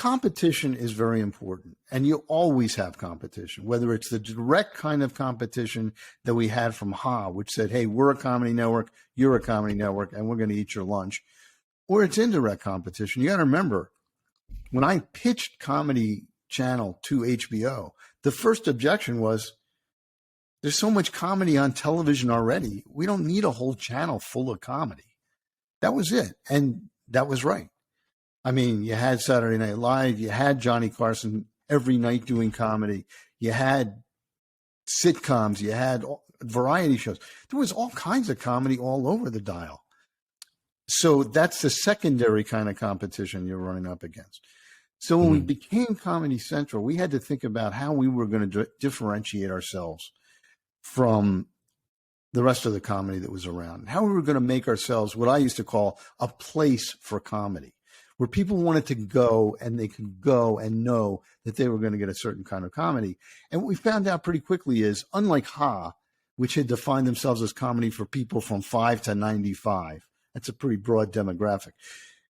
competition is very important, and you always have competition, whether it's the direct kind of competition that we had from Ha, which said, hey, we're a comedy network, you're a comedy network, and we're going to eat your lunch, or it's indirect competition. You got to remember, when I pitched Comedy Channel to HBO, the first objection was, there's so much comedy on television already. We don't need a whole channel full of comedy. That was it. And that was right. I mean, you had Saturday Night Live, you had Johnny Carson every night doing comedy, you had sitcoms, you had variety shows. There was all kinds of comedy all over the dial. So that's the secondary kind of competition you're running up against. So when we became Comedy Central, we had to think about how we were going to differentiate ourselves from the rest of the comedy that was around, how we were going to make ourselves what I used to call a place for comedy, where people wanted to go and they could go and know that they were going to get a certain kind of comedy. And what we found out pretty quickly is, unlike Ha, which had defined themselves as comedy for people from 5 to 95, that's a pretty broad demographic.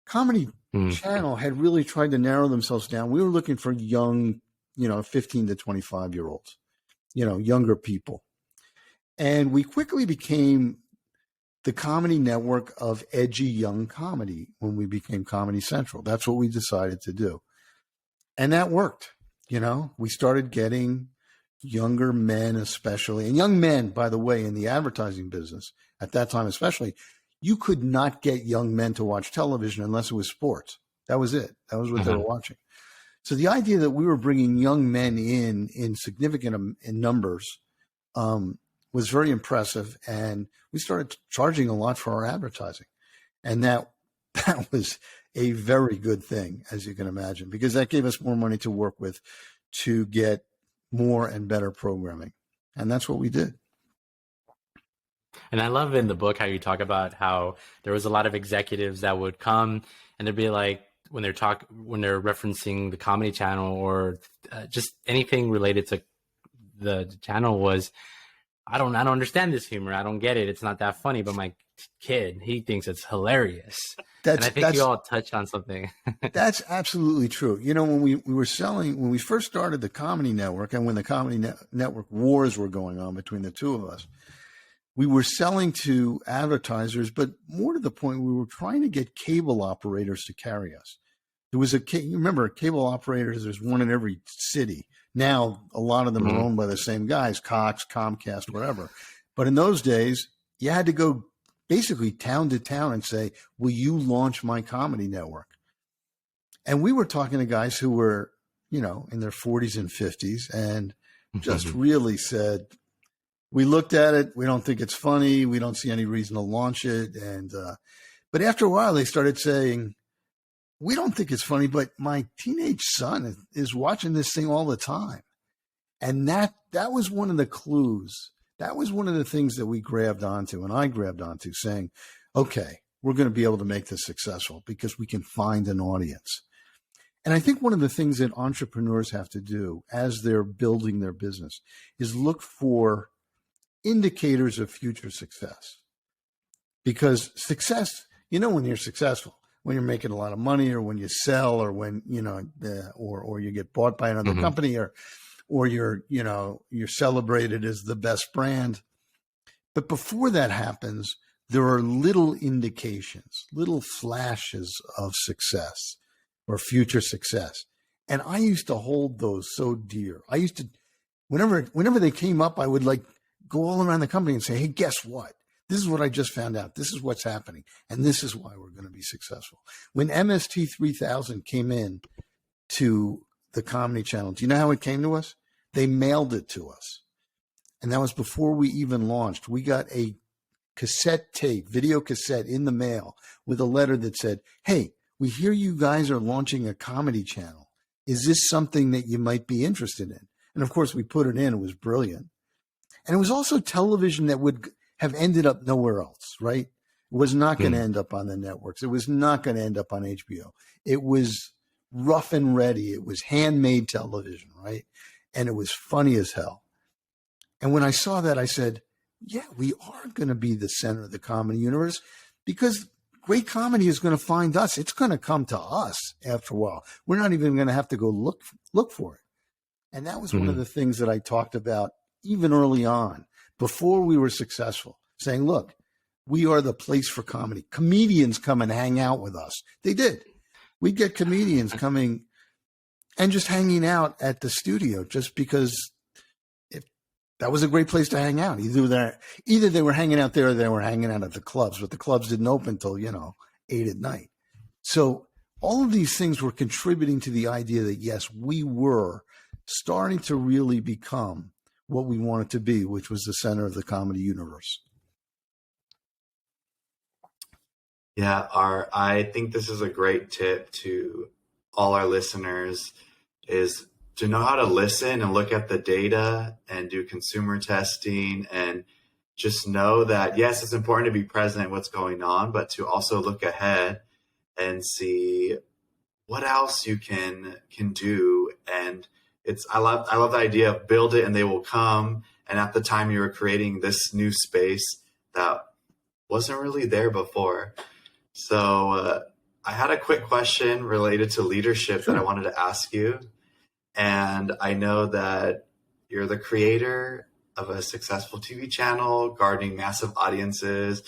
Comedy Channel had really tried to narrow themselves down. We were looking for young, 15 to 25-year-olds, younger people. And we quickly became the comedy network of edgy young comedy when we became Comedy Central. That's what we decided to do. And that worked. We started getting younger men, especially, and young men, by the way, in the advertising business at that time, especially, you could not get young men to watch television unless it was sports. That was it. That was what they were watching. So the idea that we were bringing young men in significant in numbers, was very impressive, and we started charging a lot for our advertising, and that was a very good thing, as you can imagine, because that gave us more money to work with to get more and better programming, and that's what we did. And I love in the book how you talk about how there was a lot of executives that would come and they'd be like, when they're referencing the Comedy Channel or just anything related to the channel, was, I don't understand this humor. I don't get it. It's not that funny. But my kid, he thinks it's hilarious. And I think you all touched on something. That's absolutely true. When when we first started the Comedy Network, and when the Comedy Network wars were going on between the two of us, we were selling to advertisers, but more to the point, we were trying to get cable operators to carry us. There was you remember cable operators, there's one in every city. Now, a lot of them are owned by the same guys, Cox, Comcast, whatever. But in those days, you had to go basically town to town and say, will you launch my comedy network? And we were talking to guys who were, in their 40s and 50s, and just really said, we looked at it, we don't think it's funny, we don't see any reason to launch it. And but after a while, they started saying, we don't think it's funny, but my teenage son is watching this thing all the time. And that was one of the clues. That was one of the things that we grabbed onto, and I grabbed onto, saying, okay, we're going to be able to make this successful because we can find an audience. And I think one of the things that entrepreneurs have to do as they're building their business is look for indicators of future success. Because success, when you're successful, when you're making a lot of money, or when you sell, or when, or you get bought by another company, or you're celebrated as the best brand. But before that happens, there are little indications, little flashes of success or future success. And I used to hold those so dear. I used to, whenever they came up, I would go all around the company and say, hey, guess what? This is what I just found out. This is what's happening. And this is why we're going to be successful. When MST 3000 came in to the Comedy Channel, do you know how it came to us? They mailed it to us. And that was before we even launched. We got a cassette tape, video cassette in the mail with a letter that said, hey, we hear you guys are launching a comedy channel. Is this something that you might be interested in? And of course, we put it in. It was brilliant. And it was also television that would have ended up nowhere else, right? It was not going to end up on the networks. It was not going to end up on HBO. It was rough and ready. It was handmade television, right? And it was funny as hell. And when I saw that, I said, yeah, we are going to be the center of the comedy universe, because great comedy is going to find us. It's going to come to us after a while. We're not even going to have to go look for it. And that was one of the things that I talked about even early on, before we were successful, saying, look, we are the place for comedy. Comedians come and hang out with us. They did. We'd get comedians coming and just hanging out at the studio just because that was a great place to hang out. Either they were hanging out there or they were hanging out at the clubs, but the clubs didn't open till, 8 at night. So all of these things were contributing to the idea that, yes, we were starting to really become what we wanted to be, which was the center of the comedy universe. Yeah, I think this is a great tip to all our listeners, is to know how to listen and look at the data and do consumer testing, and just know that, yes, it's important to be present in what's going on, but to also look ahead and see what else you can do. And I love the idea of build it and they will come. And at the time you were creating this new space that wasn't really there before. So I had a quick question related to leadership that I wanted to ask you. And I know that you're the creator of a successful TV channel, garnering massive audiences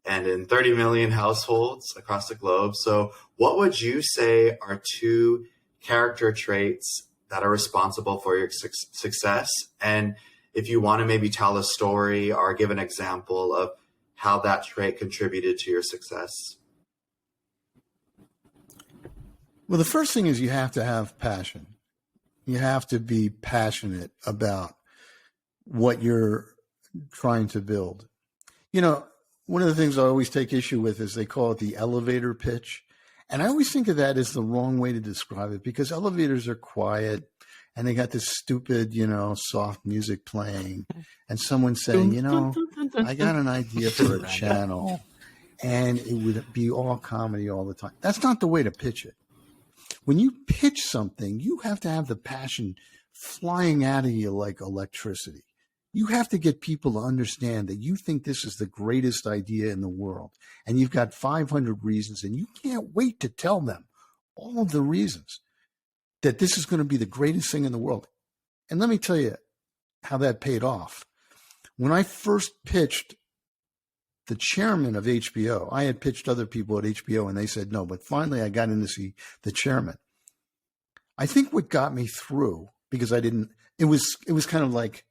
and in 30 million households across the globe. So what would you say are 2 character traits that are responsible for your success? And if you want to maybe tell a story or give an example of how that trait contributed to your success. Well, the first thing is you have to have passion. You have to be passionate about what you're trying to build. One of the things I always take issue with is they call it the elevator pitch. And I always think of that as the wrong way to describe it, because elevators are quiet and they got this stupid, soft music playing and someone saying, I got an idea for a channel and it would be all comedy all the time. That's not the way to pitch it. When you pitch something, you have to have the passion flying out of you like electricity. You have to get people to understand that you think this is the greatest idea in the world, and you've got 500 reasons, and you can't wait to tell them all of the reasons that this is going to be the greatest thing in the world. And let me tell you how that paid off. When I first pitched the chairman of HBO, I had pitched other people at HBO and they said no, but finally I got in to see the chairman. I think what got me through, because it was kind of like,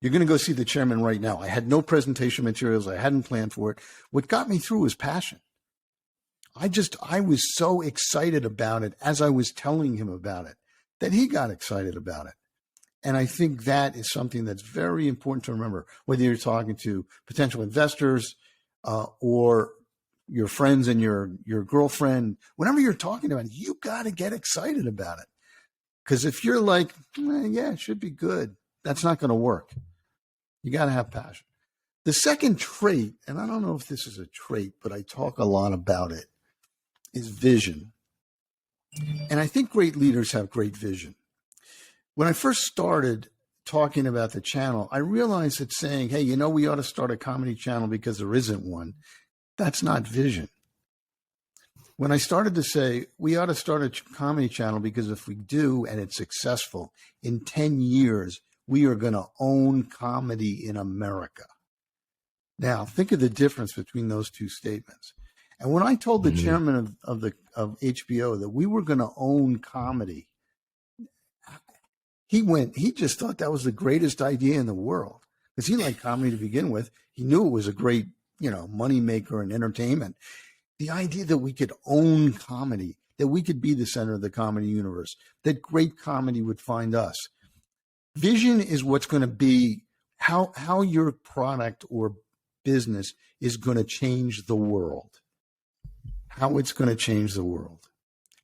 you're going to go see the chairman right now. I had no presentation materials. I hadn't planned for it. What got me through was passion. I was so excited about it as I was telling him about it that he got excited about it. And I think that is something that's very important to remember, whether you're talking to potential investors or your friends and your girlfriend. Whenever you're talking about it, you got to get excited about it. Because if you're like, yeah, it should be good, that's not going to work. You got to have passion. The second trait, and I don't know if this is a trait, but I talk a lot about it, is vision. And I think great leaders have great vision. When I first started talking about the channel, I realized that saying, hey, we ought to start a comedy channel because there isn't one, that's not vision. When I started to say we ought to start a comedy channel because if we do and it's successful, in 10 years, we are going to own comedy in America. Now, think of the difference between those two statements. And when I told the chairman of HBO that we were going to own comedy, he just thought that was the greatest idea in the world, because he liked comedy to begin with. He knew it was a great, money maker and entertainment. The idea that we could own comedy, that we could be the center of the comedy universe, that great comedy would find us. Vision is what's going to be how your product or business is going to change the world, how it's going to change the world.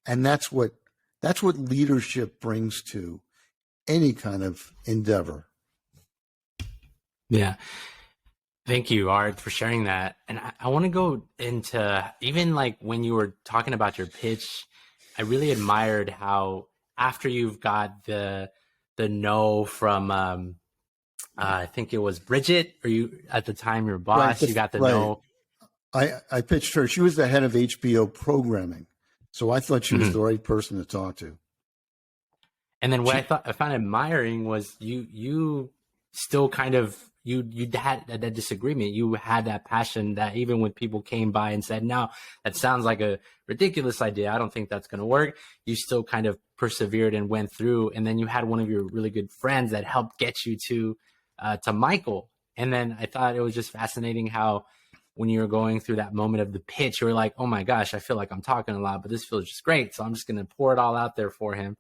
And that's what leadership brings to any kind of endeavor. Yeah. Thank you, Art, for sharing that. And I want to go into, even like when you were talking about your pitch, I really admired how after you've got the no from I think it was Bridget, or you at the time your boss, you got the no. I pitched her. She was the head of HBO programming. So I thought she was Mhm. the right person to talk to. And then what She, I found admiring was you still kind of you had that disagreement. You had that passion that even when people came by and said, "No, that sounds like a ridiculous idea. I don't think that's going to work." You still kind of persevered and went through. And then you had one of your really good friends that helped get you to Michael. And then I thought it was just fascinating how when you were going through that moment of the pitch, you were like, "Oh my gosh, I feel like I'm talking a lot, but this feels just great. So I'm just going to pour it all out there for him."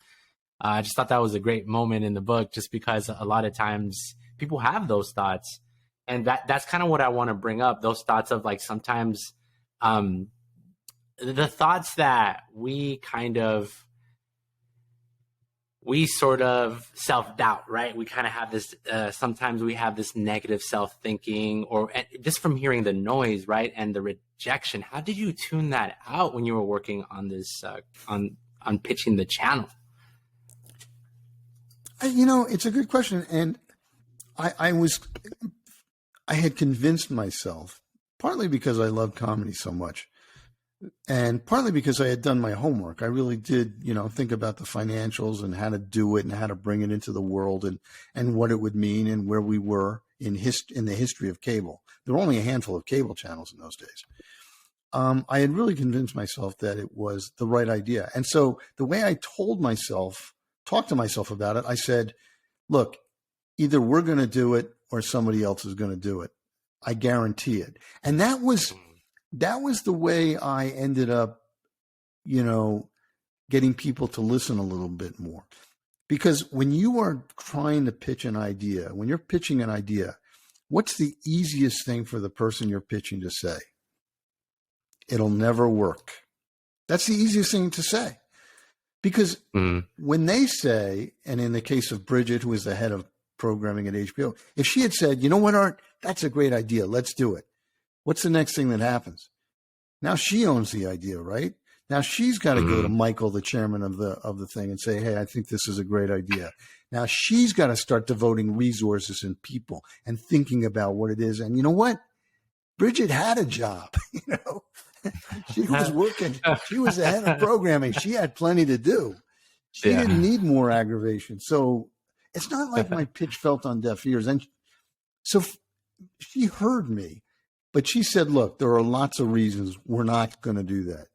I just thought that was a great moment in the book, just because a lot of times people have those thoughts, and that's kind of what I want to bring up. Those thoughts of like sometimes um, the thoughts that we sort of self-doubt, right? We kind of have this, sometimes we have this negative self-thinking, or just from hearing the noise, right? And the rejection. How did you tune that out when you were working on this, on pitching the channel? it's a good question. And I had convinced myself, partly because I love comedy so much, and partly because I had done my homework. I really did, think about the financials and how to do it and how to bring it into the world, and what it would mean and where we were in the history of cable. There were only a handful of cable channels in those days. I had really convinced myself that it was the right idea. And so the way I talked to myself about it, I said, look, either we're going to do it or somebody else is going to do it. I guarantee it. And that was the way I ended up, getting people to listen a little bit more. Because when you are trying to pitch an idea, when you're pitching an idea, what's the easiest thing for the person you're pitching to say? It'll never work. That's the easiest thing to say. Because when they say, and in the case of Bridget, who is the head of programming at HBO, if she had said, you know what, Art, that's a great idea, let's do it. What's the next thing that happens? Now she owns the idea, right? Now she's got to go to Michael, the chairman of the thing, and say, hey, I think this is a great idea. Now she's got to start devoting resources and people and thinking about what it is. And you know what? Bridget had a job, She was working. She was the head of programming. She had plenty to do. She didn't need more aggravation. So it's not like my pitch felt on deaf ears. And so she heard me, but she said, look, there are lots of reasons we're not going to do that.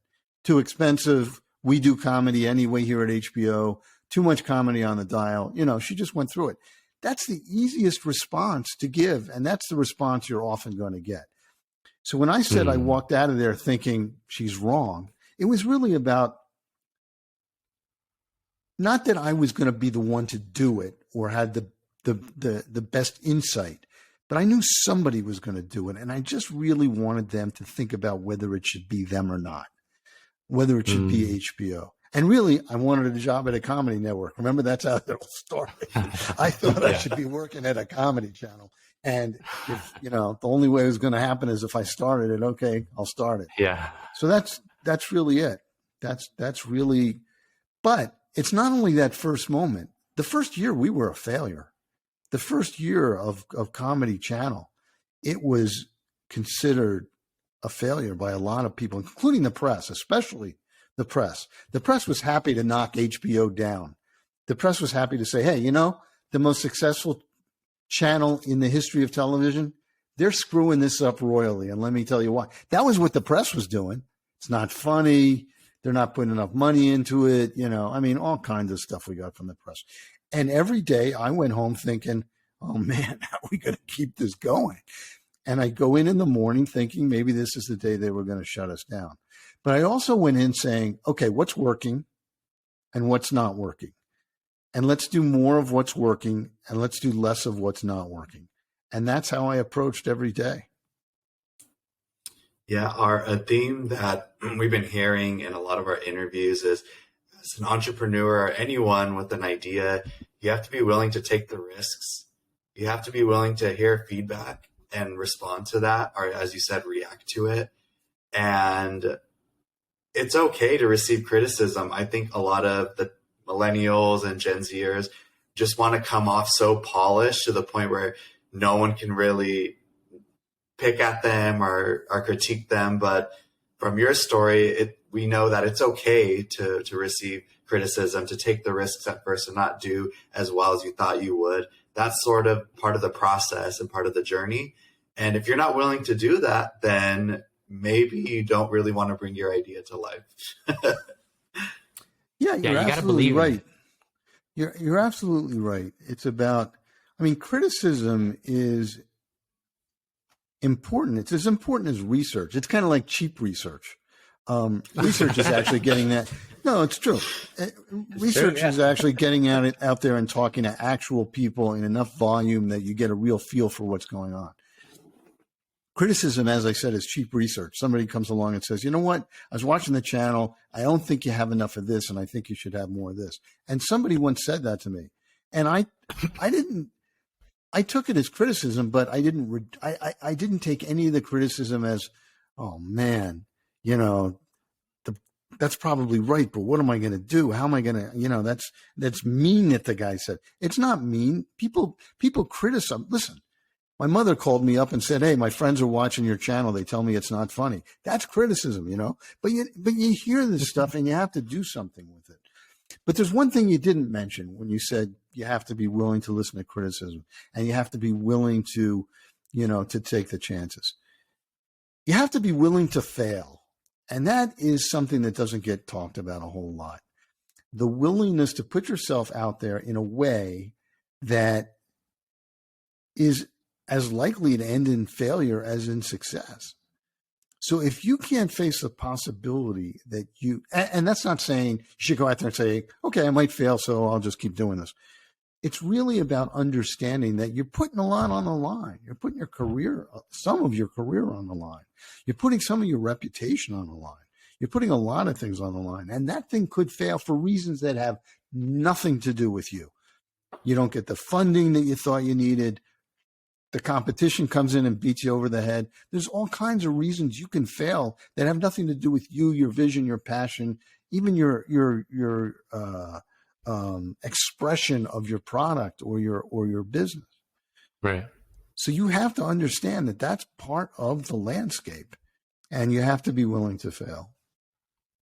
Too expensive. We do comedy anyway here at HBO. Too much comedy on the dial. She just went through it. That's the easiest response to give. And that's the response you're often going to get. So when I said I walked out of there thinking she's wrong, it was really about not that I was going to be the one to do it or had the best insight, but I knew somebody was going to do it. And I just really wanted them to think about whether it should be them or not, whether it should be HBO. And really, I wanted a job at a comedy network. Remember, that's how it all started. I thought I should be working at a comedy channel. And if, the only way it was going to happen is if I started it, okay, I'll start it. Yeah. So that's really it. That's really, but it's not only that first moment. The first year we were a failure. The first year of Comedy Channel, it was considered a failure by a lot of people, including the press, especially the press. The press was happy to knock HBO down. The press was happy to say, hey, the most successful channel in the history of television, they're screwing this up royally. And let me tell you why. That was what the press was doing. It's not funny. They're not putting enough money into it. All kinds of stuff we got from the press. And every day I went home thinking, oh man, how are we going to keep this going? And I go in the morning thinking maybe this is the day they were going to shut us down. But I also went in saying, okay, what's working and what's not working? And let's do more of what's working and let's do less of what's not working. And that's how I approached every day. Yeah, a theme that we've been hearing in a lot of our interviews is, as an entrepreneur or anyone with an idea, you have to be willing to take the risks. You have to be willing to hear feedback and respond to that, or as you said, react to it. And it's okay to receive criticism. I think a lot of the millennials and Gen Zers just want to come off so polished to the point where no one can really pick at them or critique them. But from your story, we know that it's okay to receive criticism, to take the risks at first and not do as well as you thought you would. That's sort of part of the process and part of the journey. And if you're not willing to do that, then maybe you don't really want to bring your idea to life. Yeah, you you're gotta absolutely believe in right. it. You're absolutely right. It's about, I mean, criticism is important. It's as important as research. It's kind of like cheap research. Research is actually getting that. No, it's true. Research is actually getting out there and talking to actual people in enough volume that you get a real feel for what's going on. Criticism, as I said, is cheap research. Somebody comes along and says, you know what? I was watching the channel. I don't think you have enough of this, and I think you should have more of this. And somebody once said that to me. And I took it as criticism, but I didn't take any of the criticism as, oh man, you know, that's probably right, but what am I going to do? How am I going to, you know, that's mean that the guy said. It's not mean. People criticize. Listen, my mother called me up and said, hey, my friends are watching your channel. They tell me it's not funny. That's criticism, you know, but you hear this stuff and you have to do something with it. But there's one thing you didn't mention when you said you have to be willing to listen to criticism and you have to be willing to, you know, to take the chances. You have to be willing to fail. And that is something that doesn't get talked about a whole lot. The willingness to put yourself out there in a way that is as likely to end in failure as in success. So if you can't face the possibility that and that's not saying you should go out there and say, okay, I might fail, so I'll just keep doing this. It's really about understanding that you're putting a lot on the line. You're putting your career, some of your career on the line. You're putting some of your reputation on the line. You're putting a lot of things on the line. And that thing could fail for reasons that have nothing to do with you. You don't get the funding that you thought you needed. The competition comes in and beats you over the head. There's all kinds of reasons you can fail that have nothing to do with you, your vision, your passion, even your expression of your product or your business. Right. So you have to understand that that's part of the landscape, and you have to be willing to fail.